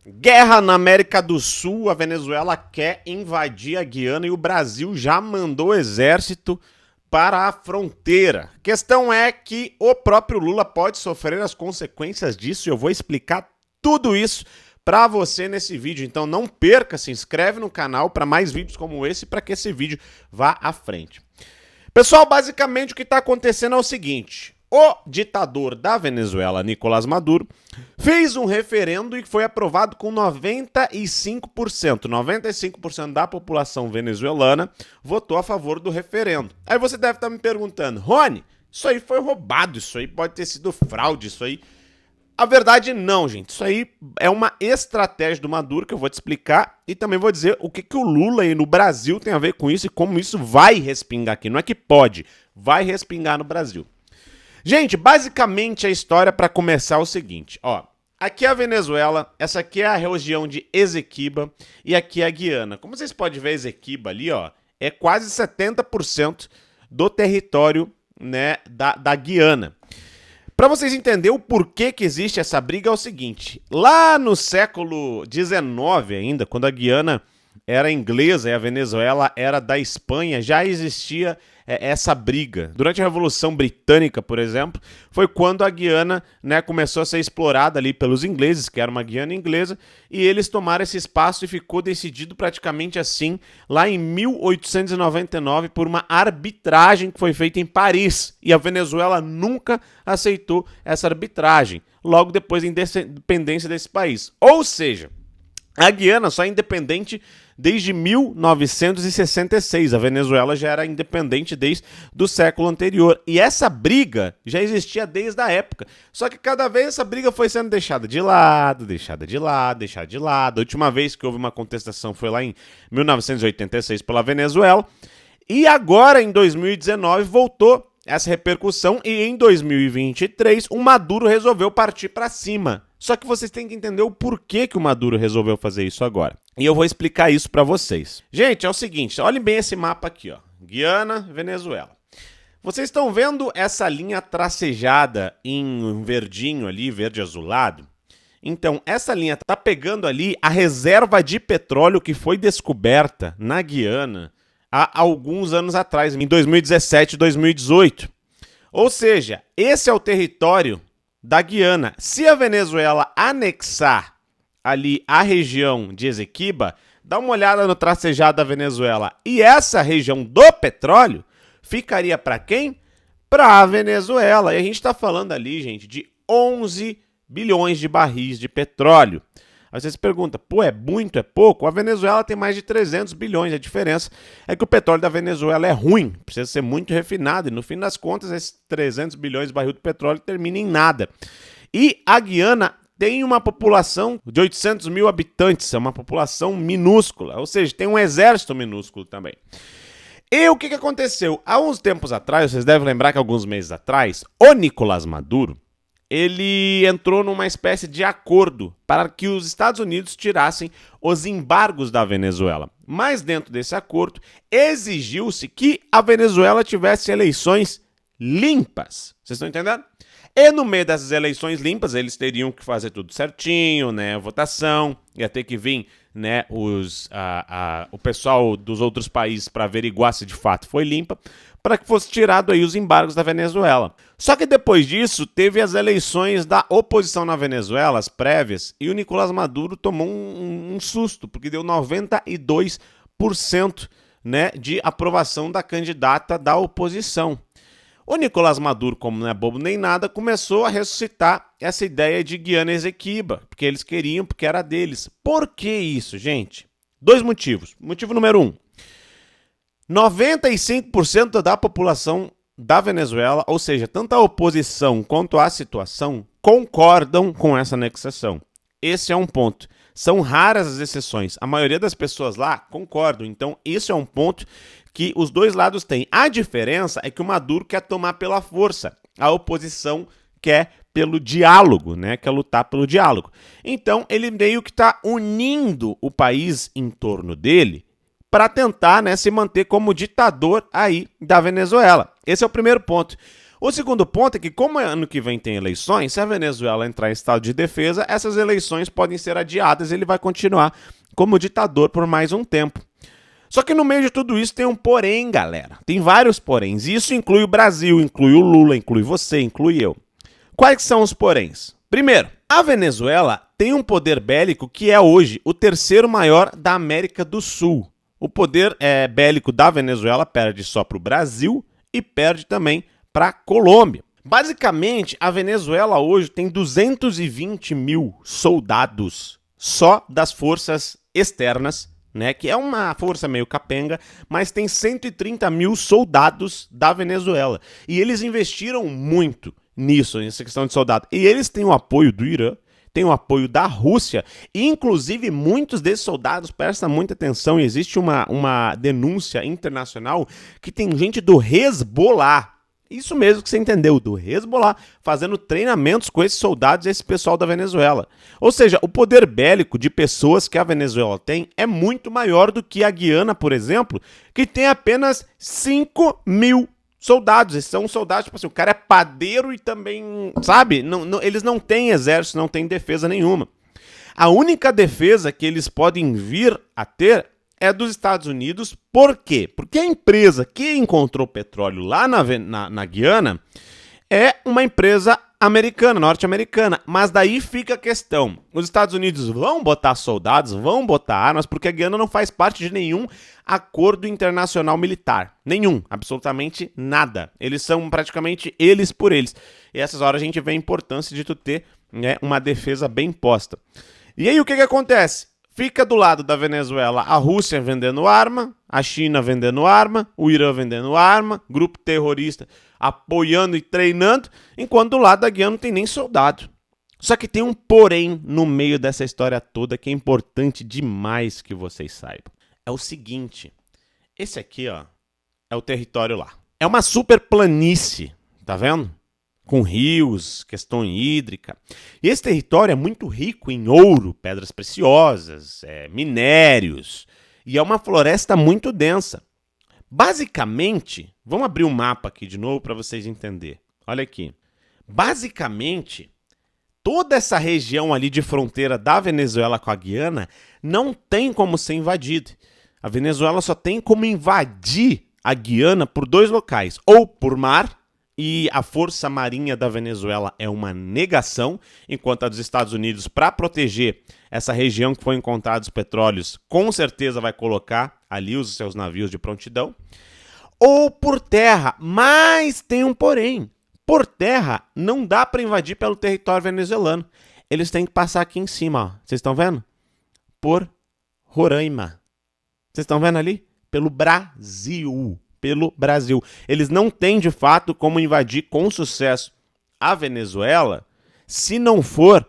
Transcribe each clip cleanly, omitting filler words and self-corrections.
Guerra na América do Sul, a Venezuela quer invadir a Guiana e o Brasil já mandou exército para a fronteira. A questão é que o próprio Lula pode sofrer as consequências disso e eu vou explicar tudo isso para você nesse vídeo. Então não perca, se inscreve no canal para mais vídeos como esse, para que esse vídeo vá à frente. Pessoal, basicamente o que está acontecendo é o seguinte: o ditador da Venezuela, Nicolás Maduro, fez um referendo e foi aprovado com 95%. 95% da população venezuelana votou a favor do referendo. Aí você deve estar me perguntando, Rony, isso aí foi roubado, isso aí pode ter sido fraude, isso aí... A verdade não, gente. Isso aí é uma estratégia do Maduro que eu vou te explicar e também vou dizer o que o Lula aí no Brasil tem a ver com isso e como isso vai respingar aqui. Não é que pode, vai respingar no Brasil. Gente, basicamente a história para começar é o seguinte, ó. Aqui é a Venezuela, essa aqui é a região de Esequiba e aqui é a Guiana. Como vocês podem ver, Esequiba ali, ó, é quase 70% do território, né, da Guiana. Para vocês entenderem o porquê que existe essa briga é o seguinte, lá no século XIX ainda, quando a Guiana era inglesa e a Venezuela era da Espanha, já existia essa briga. Durante a Revolução Britânica, por exemplo, foi quando a Guiana, né, começou a ser explorada ali pelos ingleses, que era uma Guiana inglesa, e eles tomaram esse espaço e ficou decidido praticamente assim, lá em 1899, por uma arbitragem que foi feita em Paris. E a Venezuela nunca aceitou essa arbitragem, logo depois da independência desse país. Ou seja, a Guiana só é independente desde 1966. A Venezuela já era independente desde o século anterior. E essa briga já existia desde a época. Só que cada vez essa briga foi sendo deixada de lado, deixada de lado, deixada de lado. A última vez que houve uma contestação foi lá em 1986 pela Venezuela. E agora, em 2019, voltou essa repercussão e em 2023 o Maduro resolveu partir para cima. Só que vocês têm que entender o porquê que o Maduro resolveu fazer isso agora. E eu vou explicar isso para vocês. Gente, é o seguinte, olhem bem esse mapa aqui, ó. Guiana, Venezuela. Vocês estão vendo essa linha tracejada em verdinho ali, verde azulado? Então, essa linha está pegando ali a reserva de petróleo que foi descoberta na Guiana há alguns anos atrás, em 2017 e 2018. Ou seja, esse é o território da Guiana. Se a Venezuela anexar ali a região de Esequiba, dá uma olhada no tracejado da Venezuela. E essa região do petróleo ficaria para quem? Para a Venezuela. E a gente está falando ali, gente, de 11 bilhões de barris de petróleo. Aí você se pergunta, pô, é muito, é pouco? A Venezuela tem mais de 300 bilhões, a diferença é que o petróleo da Venezuela é ruim, precisa ser muito refinado, e no fim das contas, esses 300 bilhões de barril de petróleo terminam em nada. E a Guiana tem uma população de 800 mil habitantes, é uma população minúscula, ou seja, tem um exército minúsculo também. E o que aconteceu? Há uns tempos atrás, vocês devem lembrar que alguns meses atrás, o Nicolás Maduro, ele entrou numa espécie de acordo para que os Estados Unidos tirassem os embargos da Venezuela. Mas dentro desse acordo, exigiu-se que a Venezuela tivesse eleições limpas. Vocês estão entendendo? E no meio dessas eleições limpas, eles teriam que fazer tudo certinho, né? Votação, ia ter que vir, né, o pessoal dos outros países para averiguar se de fato foi limpa, para que fosse tirado aí os embargos da Venezuela. Só que depois disso, teve as eleições da oposição na Venezuela, as prévias, e o Nicolás Maduro tomou um susto, porque deu 92%, né, de aprovação da candidata da oposição. O Nicolás Maduro, como não é bobo nem nada, começou a ressuscitar essa ideia de Guiana Esequiba, porque eles queriam, porque era deles. Por que isso, gente? Dois motivos. Motivo número 1. 95% da população da Venezuela, ou seja, tanto a oposição quanto a situação, concordam com essa anexação. Esse é um ponto. São raras as exceções. A maioria das pessoas lá concordam. Então, isso é um ponto que os dois lados têm. A diferença é que o Maduro quer tomar pela força. A oposição quer pelo diálogo, né? Quer lutar pelo diálogo. Então, ele meio que está unindo o país em torno dele para tentar, né, se manter como ditador aí da Venezuela. Esse é o primeiro ponto. O segundo ponto é que, como ano que vem tem eleições, se a Venezuela entrar em estado de defesa, essas eleições podem ser adiadas e ele vai continuar como ditador por mais um tempo. Só que no meio de tudo isso tem um porém, galera. Tem vários poréns. E isso inclui o Brasil, inclui o Lula, inclui você, inclui eu. Quais são os poréns? Primeiro, a Venezuela tem um poder bélico que é hoje o terceiro maior da América do Sul. O poder bélico da Venezuela perde só para o Brasil e perde também para a Colômbia. Basicamente, a Venezuela hoje tem 220 mil soldados só das forças externas, né, que é uma força meio capenga, mas tem 130 mil soldados da Venezuela. E eles investiram muito nisso, nessa questão de soldado. E eles têm o apoio do Irã, têm o apoio da Rússia, e inclusive muitos desses soldados, prestam muita atenção, e existe uma denúncia internacional que tem gente do Hezbollah, isso mesmo que você entendeu, do Hezbollah, fazendo treinamentos com esses soldados e esse pessoal da Venezuela. Ou seja, o poder bélico de pessoas que a Venezuela tem é muito maior do que a Guiana, por exemplo, que tem apenas 5 mil soldados. Esses são soldados, tipo assim, o cara é padeiro e também, sabe? Eles não têm exército, não têm defesa nenhuma. A única defesa que eles podem vir a ter é dos Estados Unidos. Por quê? Porque a empresa que encontrou petróleo lá na Guiana é uma empresa americana, norte-americana. Mas daí fica a questão. Os Estados Unidos vão botar soldados, vão botar armas, porque a Guiana não faz parte de nenhum acordo internacional militar. Nenhum, absolutamente nada. Eles são praticamente eles por eles. E essas horas a gente vê a importância de tu ter, né, uma defesa bem posta. E aí o que acontece? Fica do lado da Venezuela a Rússia vendendo arma, a China vendendo arma, o Irã vendendo arma, grupo terrorista apoiando e treinando, enquanto do lado da Guiana não tem nem soldado. Só que tem um porém no meio dessa história toda que é importante demais que vocês saibam. É o seguinte, esse aqui, ó, é o território lá. É uma super planície, tá vendo? Com rios, questão hídrica. E esse território é muito rico em ouro, pedras preciosas, minérios, e é uma floresta muito densa. Basicamente, vamos abrir um mapa aqui de novo para vocês entenderem. Olha aqui. Basicamente, toda essa região ali de fronteira da Venezuela com a Guiana não tem como ser invadida. A Venezuela só tem como invadir a Guiana por dois locais, ou por mar, e a Força Marinha da Venezuela é uma negação, enquanto a dos Estados Unidos, para proteger essa região que foi encontrados petróleos, com certeza vai colocar ali os seus navios de prontidão, ou por terra, mas tem um porém. Por terra, não dá para invadir pelo território venezuelano. Eles têm que passar aqui em cima, ó. Vocês estão vendo? Por Roraima. Vocês estão vendo ali? Pelo Brasil. Pelo Brasil. Eles não têm, de fato, como invadir com sucesso a Venezuela se não for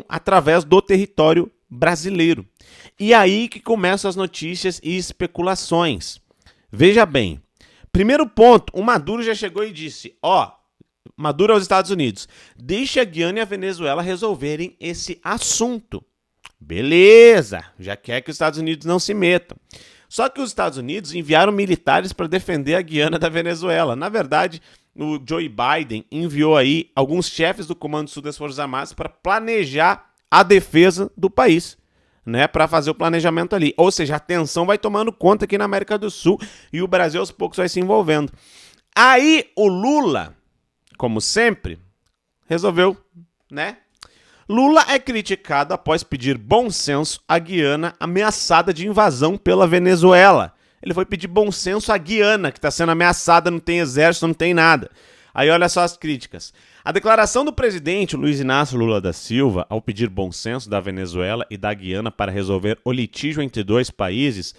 através do território brasileiro. E aí que começam as notícias e especulações. Veja bem, primeiro ponto, o Maduro já chegou e disse, Maduro aos Estados Unidos, deixe a Guiana e a Venezuela resolverem esse assunto. Beleza, já quer que os Estados Unidos não se metam. Só que os Estados Unidos enviaram militares para defender a Guiana da Venezuela. Na verdade, o Joe Biden enviou aí alguns chefes do Comando Sul das Forças Armadas para planejar a defesa do país, né, para fazer o planejamento ali. Ou seja, a tensão vai tomando conta aqui na América do Sul e o Brasil aos poucos vai se envolvendo. Aí o Lula, como sempre, resolveu, né? Lula é criticado após pedir bom senso à Guiana ameaçada de invasão pela Venezuela. Ele foi pedir bom senso à Guiana, que está sendo ameaçada, não tem exército, não tem nada. Aí olha só as críticas. A declaração do presidente Luiz Inácio Lula da Silva ao pedir bom senso da Venezuela e da Guiana para resolver o litígio entre dois países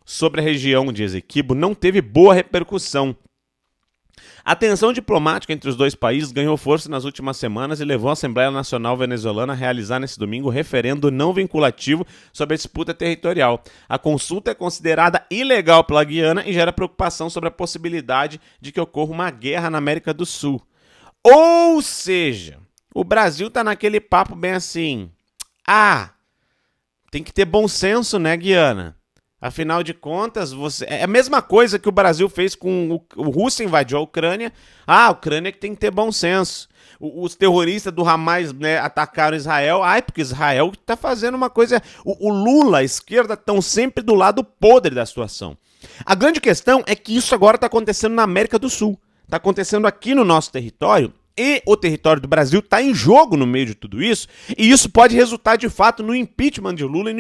sobre a região de Essequibo não teve boa repercussão. A tensão diplomática entre os dois países ganhou força nas últimas semanas e levou a Assembleia Nacional Venezuelana a realizar nesse domingo referendo não vinculativo sobre a disputa territorial. A consulta é considerada ilegal pela Guiana e gera preocupação sobre a possibilidade de que ocorra uma guerra na América do Sul. Ou seja, o Brasil tá naquele papo bem assim, tem que ter bom senso, né, Guiana? Afinal de contas, é a mesma coisa que o Brasil fez com o Rússia invadiu a Ucrânia. A Ucrânia que tem que ter bom senso. Os terroristas do Hamas, né, atacaram Israel. Porque Israel está fazendo uma coisa... O Lula, a esquerda, estão sempre do lado podre da situação. A grande questão é que isso agora está acontecendo na América do Sul. Está acontecendo aqui no nosso território. E o território do Brasil está em jogo no meio de tudo isso, e isso pode resultar de fato no impeachment de Lula,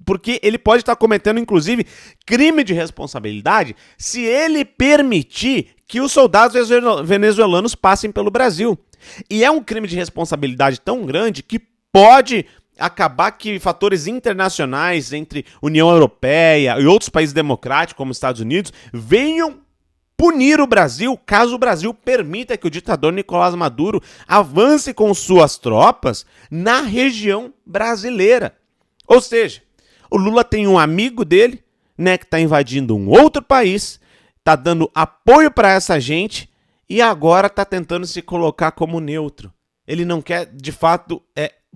porque ele pode estar cometendo inclusive crime de responsabilidade se ele permitir que os soldados venezuelanos passem pelo Brasil. E é um crime de responsabilidade tão grande que pode acabar que fatores internacionais entre União Europeia e outros países democráticos como Estados Unidos venham punir o Brasil caso o Brasil permita que o ditador Nicolás Maduro avance com suas tropas na região brasileira. Ou seja, o Lula tem um amigo dele, né, que está invadindo um outro país, está dando apoio para essa gente e agora está tentando se colocar como neutro. Ele não quer, de fato,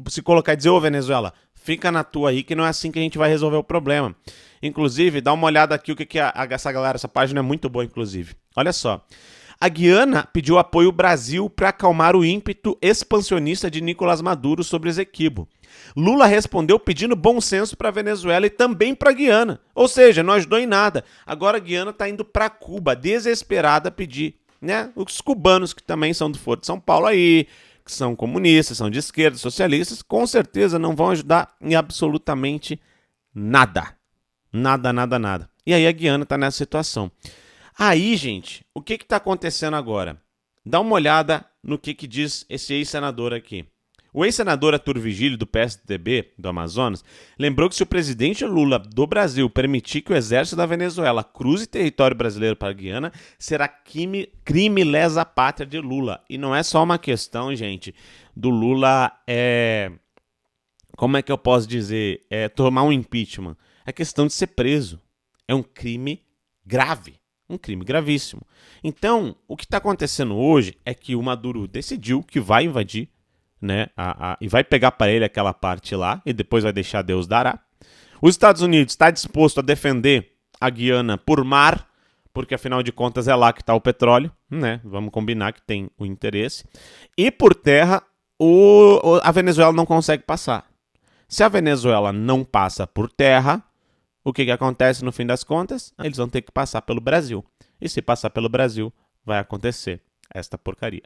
se colocar e dizer, ô Venezuela, fica na tua aí que não é assim que a gente vai resolver o problema. Inclusive, dá uma olhada aqui o que essa galera, essa página é muito boa, inclusive. Olha só. A Guiana pediu apoio ao Brasil para acalmar o ímpeto expansionista de Nicolás Maduro sobre Essequibo. Lula respondeu pedindo bom senso para a Venezuela e também para a Guiana. Ou seja, não ajudou em nada. Agora a Guiana está indo para Cuba, desesperada a pedir, né? Os cubanos que também são do Foro de São Paulo aí, que são comunistas, são de esquerda, socialistas, com certeza não vão ajudar em absolutamente nada. Nada. E aí a Guiana tá nessa situação. Aí, gente, o que tá acontecendo agora? Dá uma olhada no que diz esse ex-senador aqui. O ex-senador Arthur Vigílio, do PSDB, do Amazonas, lembrou que se o presidente Lula do Brasil permitir que o exército da Venezuela cruze território brasileiro para a Guiana, será crime lesa pátria de Lula. E não é só uma questão, gente, do Lula, como é que eu posso dizer, tomar um impeachment. É questão de ser preso. É um crime grave. Um crime gravíssimo. Então, o que está acontecendo hoje é que o Maduro decidiu que vai invadir, né, e vai pegar para ele aquela parte lá e depois vai deixar Deus dará. Os Estados Unidos está disposto a defender a Guiana por mar, porque afinal de contas é lá que está o petróleo, né? Vamos combinar que tem o interesse. E por terra, a Venezuela não consegue passar. Se a Venezuela não passa por terra, o que acontece no fim das contas? Eles vão ter que passar pelo Brasil. E se passar pelo Brasil, vai acontecer esta porcaria.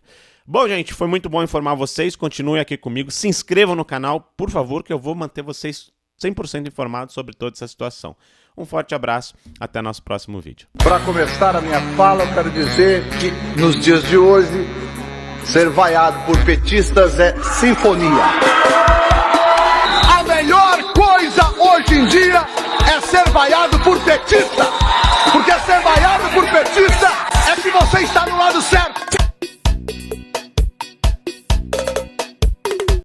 Bom, gente, foi muito bom informar vocês. Continuem aqui comigo. Se inscrevam no canal, por favor, que eu vou manter vocês 100% informados sobre toda essa situação. Um forte abraço. Até nosso próximo vídeo. Para começar a minha fala, eu quero dizer que nos dias de hoje, ser vaiado por petistas é sinfonia. A melhor coisa hoje em dia é ser vaiado por petista, porque ser vaiado por